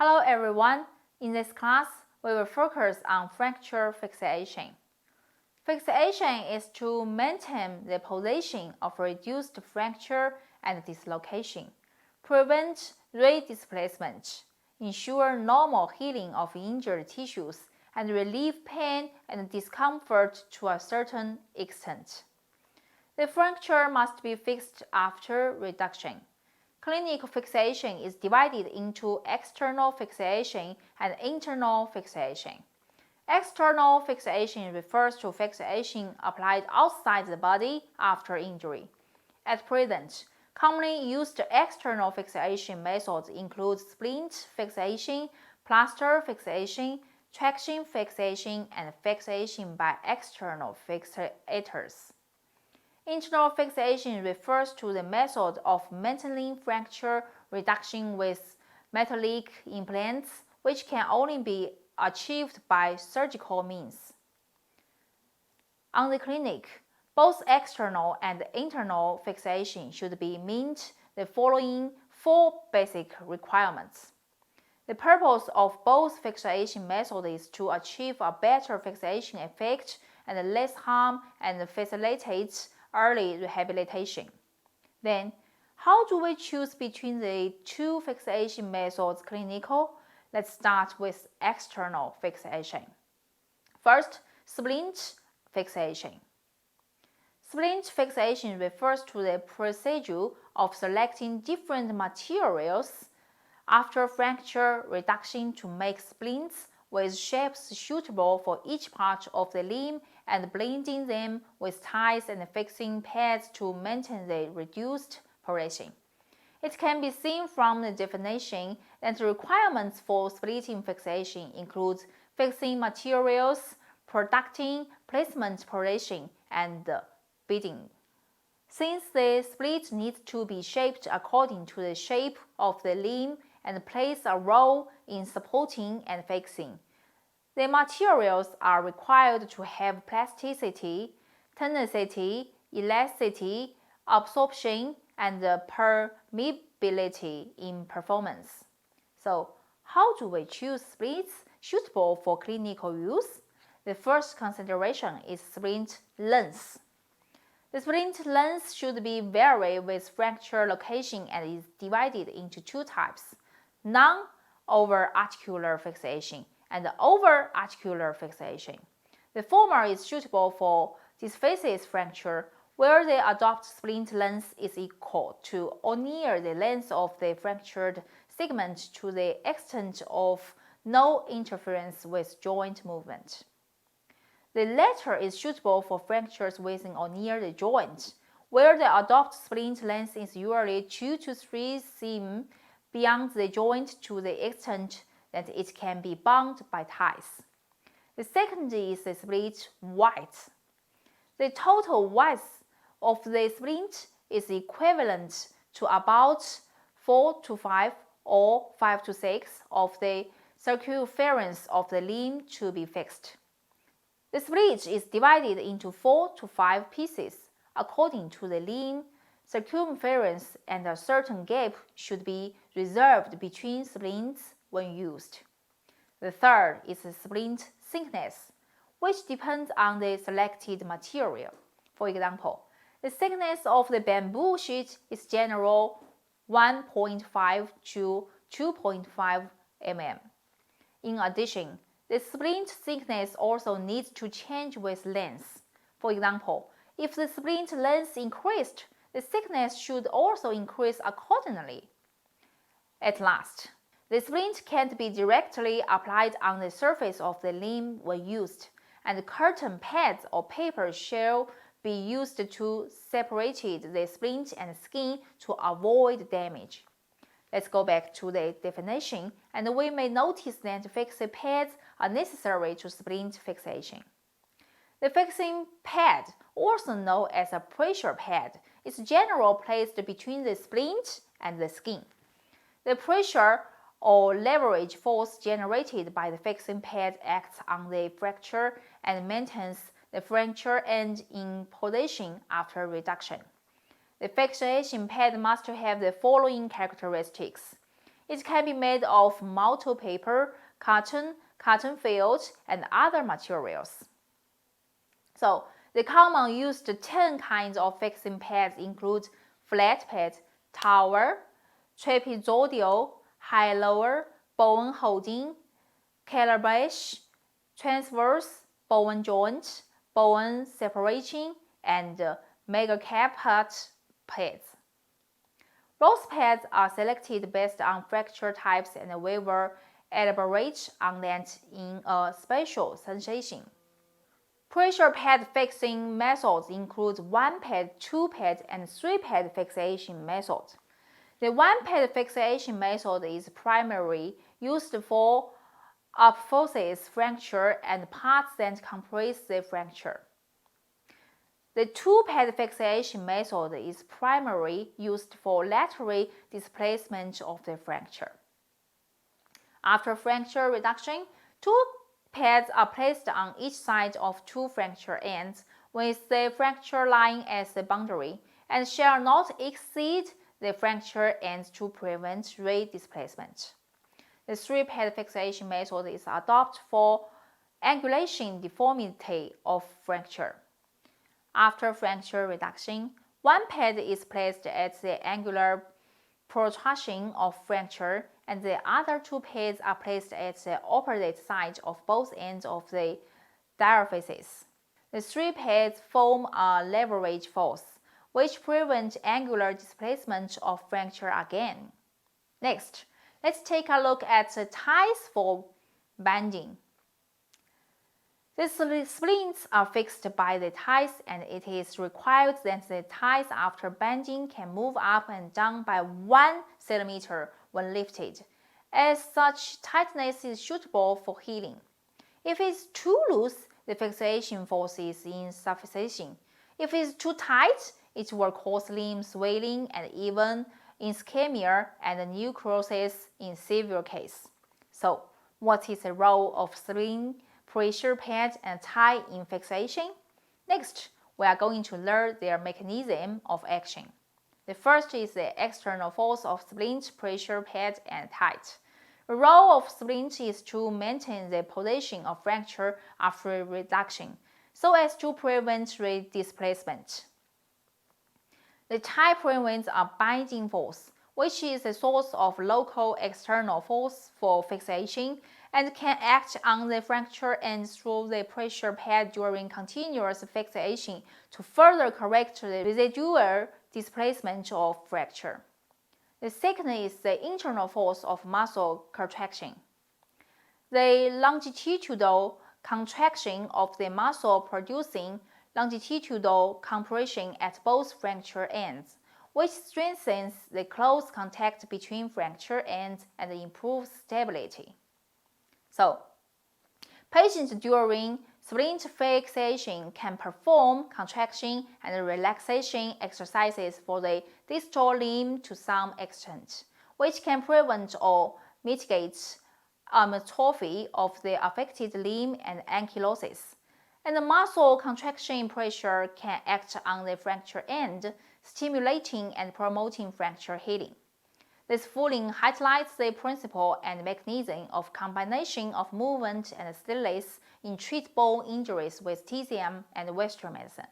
Hello everyone, in this class we will focus on fracture fixation. Fixation is to maintain the position of reduced fracture and dislocation, prevent redisplacement, ensure normal healing of injured tissues, and relieve pain and discomfort to a certain extent. The fracture must be fixed after reduction. Clinical fixation is divided into external fixation and internal fixation. External fixation refers to fixation applied outside the body after injury. At present, commonly used external fixation methods include splint fixation, plaster fixation, traction fixation, and fixation by external fixators. Internal fixation refers to the method of maintaining fracture reduction with metallic implants, which can only be achieved by surgical means. On the clinic, both external and internal fixation should meet the following 4 basic requirements. The purpose of both fixation methods is to achieve a better fixation effect and less harm and facilitate early rehabilitation. Then, how do we choose between the 2 fixation methods clinical? Let's start with external fixation. First, splint fixation. Splint fixation refers to the procedure of selecting different materials after fracture reduction to make splints with shapes suitable for each part of the limb and blending them with ties and fixing pads to maintain the reduced position. It can be seen from the definition that the requirements for splitting fixation include fixing materials, producting placement position, and bedding. Since the split needs to be shaped according to the shape of the limb and plays a role in supporting and fixing, the materials are required to have plasticity, tenacity, elasticity, absorption, and permeability in performance. So, how do we choose splits suitable for clinical use? The first consideration is splint length. The splint length should vary with fracture location and is divided into 2 types: non-over-articular fixation and over-articular fixation. The former is suitable for disphasis fracture, where the adopted splint length is equal to or near the length of the fractured segment to the extent of no interference with joint movement. The latter is suitable for fractures within or near the joint, where the adopted splint length is usually 2 to 3 cm beyond the joint to the extent that it can be bound by ties. The second is the split width. The total width of the splint is equivalent to about 4 to 5 or 5 to 6 of the circumference of the limb to be fixed. The split is divided into 4 to 5 pieces according to the limb circumference, and a certain gap should be reserved between splints when used. The third is the splint thickness, which depends on the selected material. For example, the thickness of the bamboo sheet is generally 1.5 to 2.5 mm. In addition, the splint thickness also needs to change with length. For example, if the splint length increased, the thickness should also increase accordingly. At last, the splint can't be directly applied on the surface of the limb when used, and curtain pads or paper shall be used to separate the splint and skin to avoid damage. Let's go back to the definition, and we may notice that fixing pads are necessary to splint fixation. The fixing pad, also known as a pressure pad, is generally placed between the splint and the skin. The pressure or leverage force generated by the fixing pad acts on the fracture and maintains the fracture end in position after reduction. The fixation pad must have the following characteristics. It can be made of multiple paper, cotton, cotton field, and other materials. So, the common used 10 kinds of fixing pads include flat pad, tower, trapezoidal, high-lower, bone holding, calabash, transverse, bone joint, bone separating, and mega-cap pads. Rose pads are selected based on fracture types and we will elaborate on that in a special sensation. Pressure pad fixing methods include 1-pad, 2-pad, and 3-pad fixation methods. The 1-pad fixation method is primarily used for apophysis fracture and parts that compress the fracture. The 2-pad fixation method is primarily used for lateral displacement of the fracture. After fracture reduction, 2 pads are placed on each side of 2 fracture ends with the fracture line as the boundary and shall not exceed the fracture ends to prevent re-displacement. The 3-pad fixation method is adopted for angulation deformity of fracture. After fracture reduction, 1 pad is placed at the angular protrusion of fracture and the other 2 pads are placed at the opposite side of both ends of the diaphysis. The 3 pads form a leverage force, which prevents angular displacement of fracture again. Next, let's take a look at the ties for bending. The splints are fixed by the ties and it is required that the ties after bending can move up and down by 1 cm when lifted, as such tightness is suitable for healing. If it is too loose, the fixation force is insufficient. If it is too tight, it will cause limb swelling and even ischemia and necrosis in severe cases. So, what is the role of splint, pressure pad, and tie in fixation? Next, we are going to learn their mechanism of action. The first is the external force of splint, pressure pad, and tie. The role of splint is to maintain the position of fracture after reduction, so as to prevent re-displacement. The tie prevents a binding force, which is the source of local external force for fixation and can act on the fracture end through the pressure pad during continuous fixation to further correct the residual displacement of fracture. The second is the internal force of muscle contraction. The longitudinal contraction of the muscle producing longitudinal compression at both fracture ends, which strengthens the close contact between fracture ends and improves stability. So, patients during splint fixation can perform contraction and relaxation exercises for the distal limb to some extent, which can prevent or mitigate atrophy of the affected limb and ankylosis. And the muscle contraction pressure can act on the fracture end, stimulating and promoting fracture healing. This fully highlights the principle and mechanism of combination of movement and stimulus in treatable injuries with TCM and Western medicine.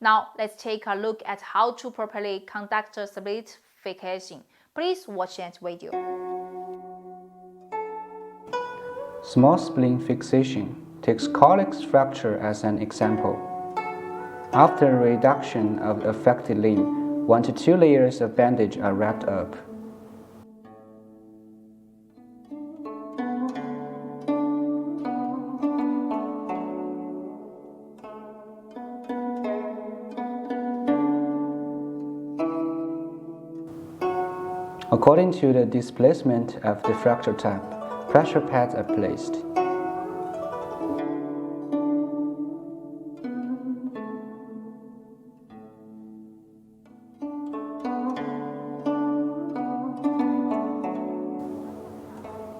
Now, let's take a look at how to properly conduct splint fixation. Please watch that video. Small splint fixation takes calyx fracture as an example. After reduction of the affected limb, 1 to 2 layers of bandage are wrapped up. According to the displacement of the fracture type, pressure pads are placed.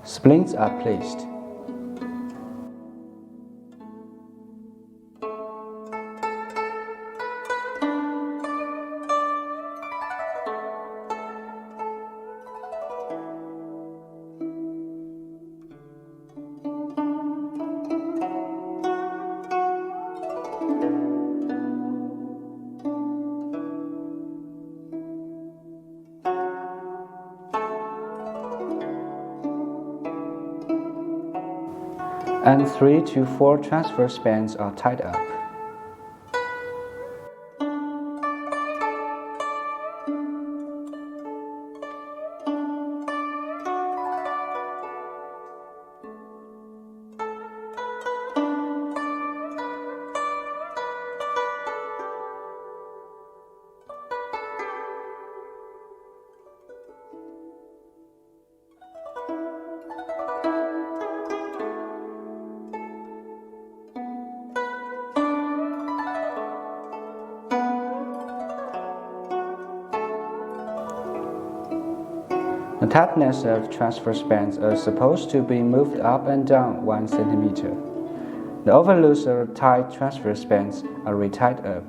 Splints are placed. and 3 to 4 transverse bands are tied up. The tightness of transverse bands are supposed to be moved up and down 1 cm. The overloose or tight transverse bands are retied up.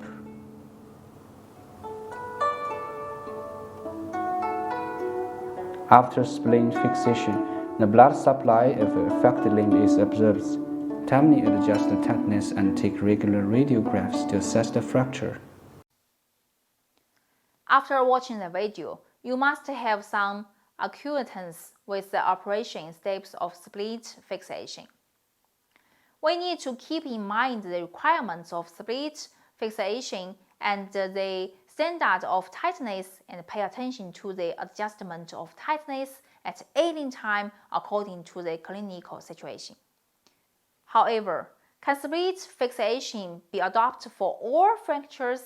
After splint fixation, the blood supply of the affected limb is observed. Timely adjust the tightness and take regular radiographs to assess the fracture. After watching the video, you must have some acquaintance with the operation steps of splint fixation. We need to keep in mind the requirements of splint fixation and the standard of tightness and pay attention to the adjustment of tightness at any time according to the clinical situation. However, can splint fixation be adopted for all fractures?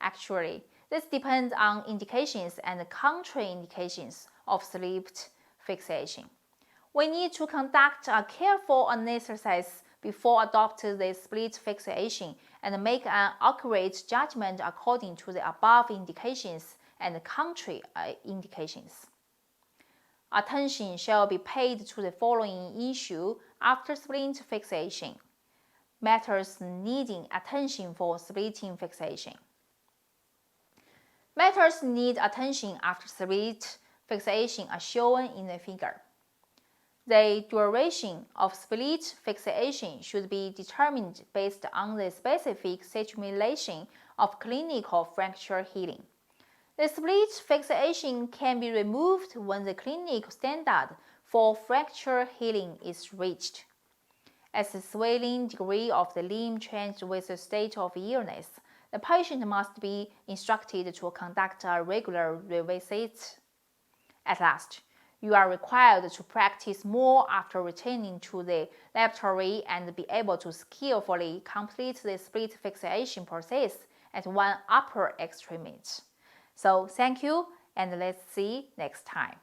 Actually, this depends on indications and contraindications of splint fixation. We need to conduct a careful analysis before adopting the splint fixation and make an accurate judgment according to the above indications and contraindications. Attention shall be paid to the following issue after splint fixation. Matters needing attention for splint fixation. Matters need attention after splint fixation are shown in the figure. The duration of splint fixation should be determined based on the specific situation of clinical fracture healing. The splint fixation can be removed when the clinical standard for fracture healing is reached. As the swelling degree of the limb changes with the state of illness, the patient must be instructed to conduct a regular revisit. At last, you are required to practice more after returning to the laboratory and be able to skillfully complete the splint fixation process at one upper extremity. So thank you, and let's see next time.